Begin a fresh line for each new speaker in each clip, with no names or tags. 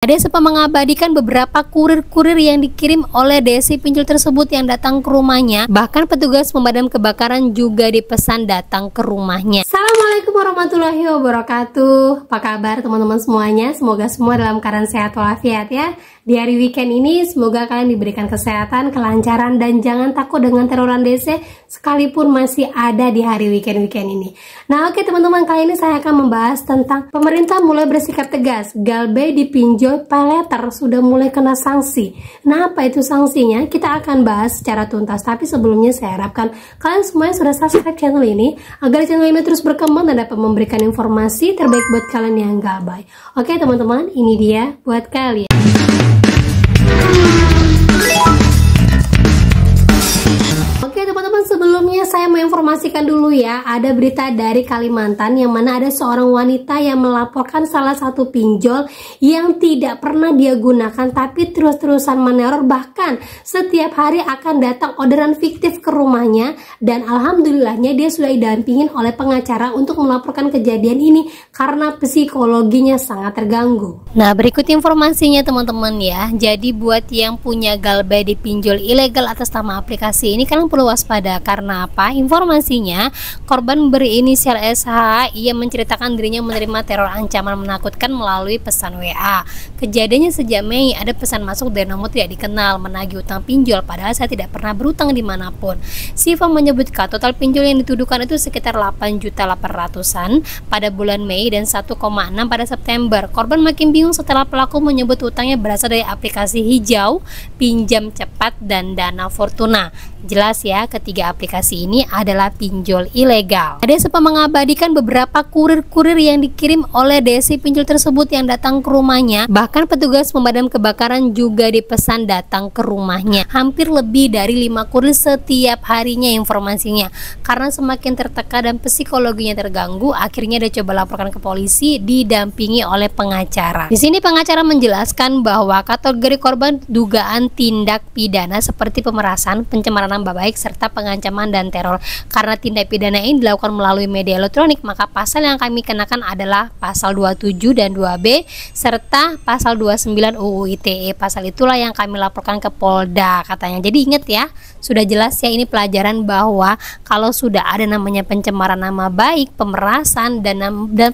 Ada sempat mengabadikan beberapa kurir-kurir yang dikirim oleh DC pinjol tersebut yang datang ke rumahnya. Bahkan petugas pemadam kebakaran juga dipesan datang ke rumahnya. Assalamualaikum warahmatullahi wabarakatuh. Apa kabar teman-teman semuanya? Semoga semua dalam keadaan sehat walafiat ya. Di hari weekend ini semoga kalian diberikan kesehatan, kelancaran, dan jangan takut dengan teroran DC sekalipun masih ada di hari weekend-weekend ini. Nah oke teman-teman, kali ini saya akan membahas tentang pemerintah mulai bersikap tegas. Galbay di pinjol paylater sudah mulai kena sanksi. Nah apa itu sanksinya? Kita akan bahas secara tuntas. Tapi sebelumnya saya harapkan kalian semuanya sudah subscribe channel ini agar channel ini terus berkembang dan dapat memberikan informasi terbaik buat kalian yang galbay. Oke teman-teman, ini dia buat kalian. Oke teman-teman, sebelumnya saya mau informasikan dulu ya, ada berita dari Kalimantan yang mana ada seorang wanita yang melaporkan salah satu pinjol yang tidak pernah dia gunakan tapi terus-terusan meneror, bahkan setiap hari akan datang orderan fiktif ke rumahnya, dan alhamdulillahnya dia sudah didampingin oleh pengacara untuk melaporkan kejadian ini karena psikologinya sangat terganggu. Nah berikut informasinya teman-teman ya. Jadi buat yang punya galbay di pinjol ilegal atas nama aplikasi ini, kalian perlu waspada. Karena apa? Informasinya, korban berinisial SH, ia menceritakan dirinya menerima teror ancaman menakutkan melalui pesan WA. Kejadiannya sejak Mei, ada pesan masuk dari nomor tidak dikenal menagih utang pinjol, padahal saya tidak pernah berutang dimanapun. Siva menyebutkan total pinjol yang dituduhkan itu sekitar 8.800-an pada bulan Mei dan 1,6 pada September. Korban makin bingung setelah pelaku menyebut utangnya berasal dari aplikasi hijau, pinjam cepat, dan Dana Fortuna. Jelas ya, ketiga aplikasi ini adalah pinjol ilegal. Ada sempat mengabadikan beberapa kurir-kurir yang dikirim oleh DC pinjol tersebut yang datang ke rumahnya. Bahkan petugas pemadam kebakaran juga dipesan datang ke rumahnya. Hampir lebih dari 5 kurir setiap harinya informasinya. Karena semakin tertekan dan psikologinya terganggu, akhirnya dia coba laporkan ke polisi didampingi oleh pengacara. Di sini pengacara menjelaskan bahwa kategori korban dugaan tindak pidana seperti pemerasan, pencemaran nama baik, serta pengancaman dan teror. Karena tindak pidana ini dilakukan melalui media elektronik, maka pasal yang kami kenakan adalah pasal 27 dan 2B serta pasal 29 UU ITE. Pasal itulah yang kami laporkan ke Polda katanya. Jadi ingat ya, sudah jelas ya, ini pelajaran bahwa kalau sudah ada namanya pencemaran nama baik, pemerasan, dan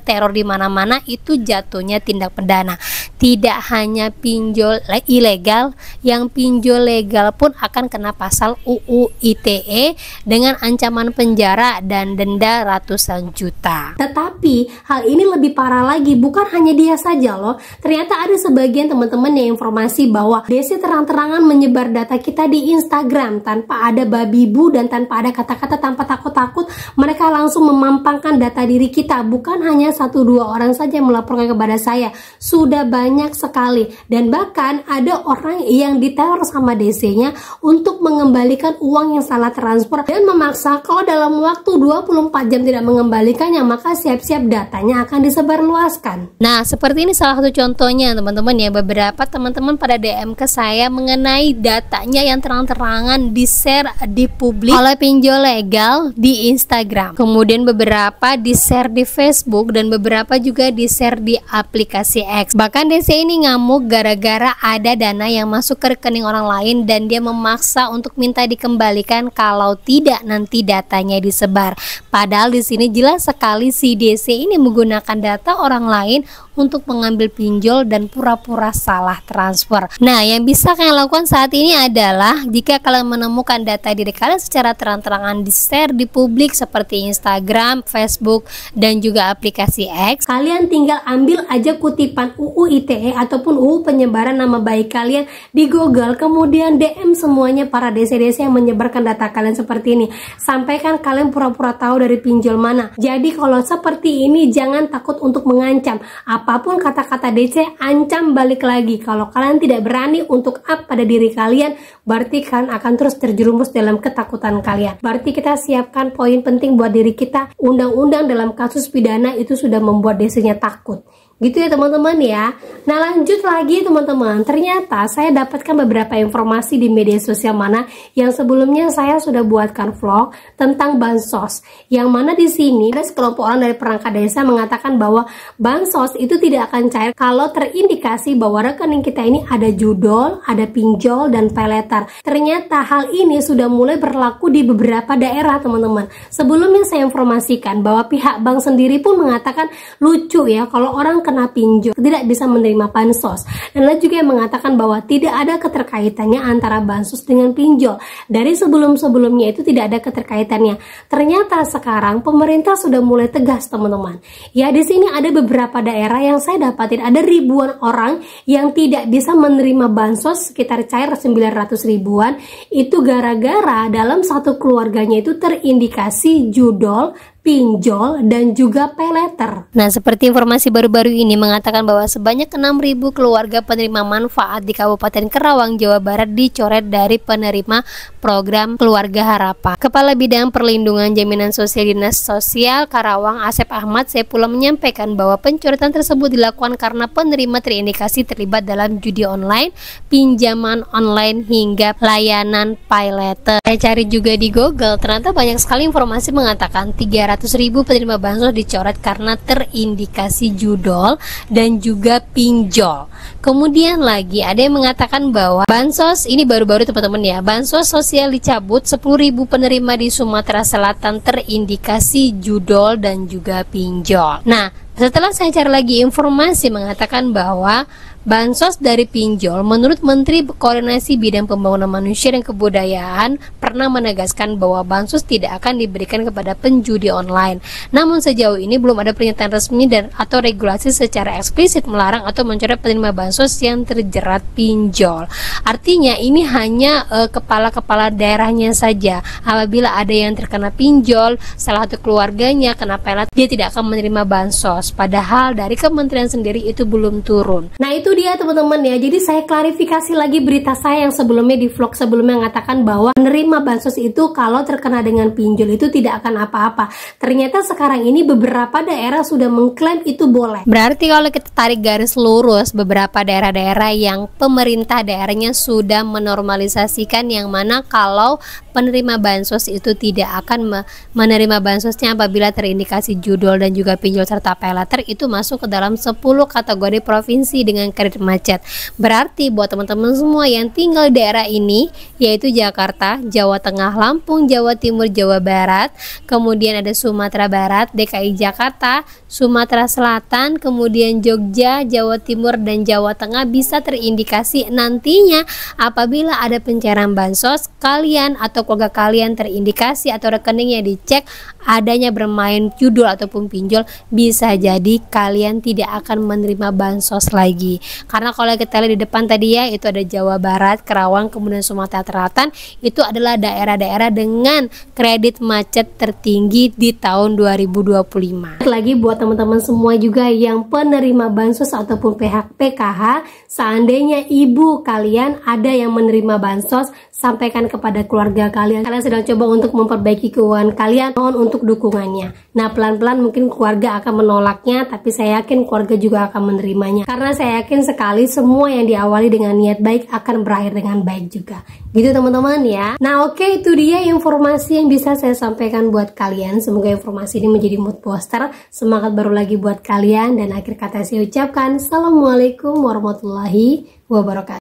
teror di mana-mana, itu jatuhnya tindak pidana. Tidak hanya pinjol ilegal, yang pinjol legal pun akan kena pasal UU ITE dengan ancaman penjara dan denda ratusan juta. Tetapi hal ini lebih parah lagi, bukan hanya dia saja loh. Ternyata ada sebagian teman-teman yang informasi bahwa DC terang-terangan menyebar data kita di Instagram tanpa ada babi bu dan tanpa ada kata-kata, tanpa takut-takut. Mereka langsung memampangkan data diri kita. Bukan hanya 1-2 orang saja yang melaporkan kepada saya, sudah banyak sekali. Dan bahkan ada orang yang diteror sama DC-nya untuk mengembalikan uang yang salah transfer dan memaksa kalau dalam waktu 24 jam tidak mengembalikannya, maka siap-siap datanya akan disebarluaskan. Nah seperti ini salah satu contohnya teman-teman ya. Beberapa teman-teman pada DM ke saya mengenai datanya yang terang-terangan di-share di publik oleh pinjol legal di Instagram, kemudian beberapa di-share di Facebook, dan beberapa juga di-share di aplikasi X. Bahkan DC ini ngamuk gara-gara ada dana yang masuk ke rekening orang lain dan dia memaksa untuk minta dikembalikan kalau tidak nanti datanya disebar. Padahal di sini jelas sekali si DC ini menggunakan data orang lain untuk mengambil pinjol dan pura-pura salah transfer. Nah yang bisa kalian lakukan saat ini adalah jika kalian menemukan data diri kalian secara terang-terangan di-share di publik seperti Instagram, Facebook, dan juga aplikasi X, kalian tinggal ambil aja kutipan UU ITE ataupun UU penyebaran nama baik kalian di Google, kemudian DM semuanya para DC-DC yang menyebarkan data kalian seperti ini. Sampaikan kalian pura-pura tahu dari pinjol mana. Jadi kalau seperti ini jangan takut untuk mengancam. Apapun kata-kata DC, ancam balik lagi. Kalau kalian tidak berani untuk up pada diri kalian, berarti kalian akan terus terjerumus dalam ketakutan kalian. Berarti kita siapkan poin penting buat diri kita. Undang-undang dalam kasus pidana itu sudah membuat DC-nya takut. Gitu ya teman-teman ya. Nah lanjut lagi teman-teman, ternyata saya dapatkan beberapa informasi di media sosial mana yang sebelumnya saya sudah buatkan vlog tentang bansos. Yang mana di sini ada sekelompok orang dari perangkat desa mengatakan bahwa bansos itu tidak akan cair kalau terindikasi bahwa rekening kita ini ada judol, ada pinjol, dan pay letter. Ternyata hal ini sudah mulai berlaku di beberapa daerah teman-teman. Sebelumnya saya informasikan bahwa pihak bank sendiri pun mengatakan lucu ya kalau orang kena pinjol tidak bisa menerima bansos, dan ada juga yang mengatakan bahwa tidak ada keterkaitannya antara bansos dengan pinjol. Dari sebelum-sebelumnya itu tidak ada keterkaitannya. Ternyata sekarang pemerintah sudah mulai tegas teman-teman. Ya di sini ada beberapa daerah yang saya dapatin ada ribuan orang yang tidak bisa menerima bansos sekitar cair 900 ribuan itu gara-gara dalam satu keluarganya itu terindikasi judol, pinjol, dan juga pay letter. Nah, seperti informasi baru-baru ini mengatakan bahwa sebanyak 6.000 keluarga penerima manfaat di Kabupaten Karawang, Jawa Barat dicoret dari penerima program Keluarga Harapan. Kepala Bidang Perlindungan Jaminan Sosial Dinas Sosial Karawang, Asep Ahmad Saipullah menyampaikan bahwa pencoretan tersebut dilakukan karena penerima terindikasi terlibat dalam judi online, pinjaman online, hingga layanan pay letter. Saya cari juga di Google, ternyata banyak sekali informasi mengatakan 300.000 penerima bansos dicoret karena terindikasi judol dan juga pinjol. Kemudian lagi ada yang mengatakan bahwa bansos ini baru-baru teman-teman ya, bansos sosial dicabut, 10.000 penerima di Sumatera Selatan terindikasi judol dan juga pinjol. Nah, setelah saya cari lagi informasi mengatakan bahwa bansos dari pinjol, menurut Menteri Koordinasi Bidang Pembangunan Manusia dan Kebudayaan pernah menegaskan bahwa bansos tidak akan diberikan kepada penjudi online. Namun sejauh ini belum ada pernyataan resmi dan atau regulasi secara eksplisit melarang atau mencoret penerima bansos yang terjerat pinjol. Artinya ini hanya kepala-kepala daerahnya saja. Apabila ada yang terkena pinjol, salah satu keluarganya kena pelet, dia tidak akan menerima bansos. Padahal dari kementerian sendiri itu belum turun. Nah itu dia teman-teman ya, jadi saya klarifikasi lagi berita saya yang sebelumnya di vlog sebelumnya mengatakan bahwa menerima bansos itu kalau terkena dengan pinjol itu tidak akan apa-apa. Ternyata sekarang ini beberapa daerah sudah mengklaim itu boleh. Berarti kalau kita tarik garis lurus, beberapa daerah-daerah yang pemerintah daerahnya sudah menormalisasikan yang mana kalau penerima bansos itu tidak akan menerima bansosnya apabila terindikasi judol dan juga pinjol serta pay letter, itu masuk ke dalam 10 kategori provinsi dengan kredit macet. Berarti buat teman-teman semua yang tinggal di daerah ini, yaitu Jakarta, Jawa Tengah, Lampung, Jawa Timur, Jawa Barat, kemudian ada Sumatera Barat, DKI Jakarta, Sumatera Selatan, kemudian Jogja, Jawa Timur, dan Jawa Tengah bisa terindikasi nantinya apabila ada pencairan bansos, kalian atau keluarga kalian terindikasi atau rekening yang dicek adanya bermain judul ataupun pinjol, bisa jadi kalian tidak akan menerima bansos lagi. Karena kalau kita lihat di depan tadi ya, itu ada Jawa Barat, Karawang, kemudian Sumatera Selatan, itu adalah daerah-daerah dengan kredit macet tertinggi di tahun 2025. Lagi buat teman-teman semua juga yang penerima bansos ataupun PKH, seandainya ibu kalian ada yang menerima bansos, sampaikan kepada keluarga kalian. Kalian sedang coba untuk memperbaiki keuangan kalian, mohon untuk dukungannya. Nah, pelan-pelan mungkin keluarga akan menolaknya, tapi saya yakin keluarga juga akan menerimanya. Karena saya yakin sekali semua yang diawali dengan niat baik akan berakhir dengan baik juga. Gitu teman-teman ya. Nah, oke, itu dia informasi yang bisa saya sampaikan buat kalian. Semoga informasi ini menjadi mood booster, semangat baru lagi buat kalian, dan akhir kata saya ucapkan Assalamualaikum warahmatullahi wabarakatuh.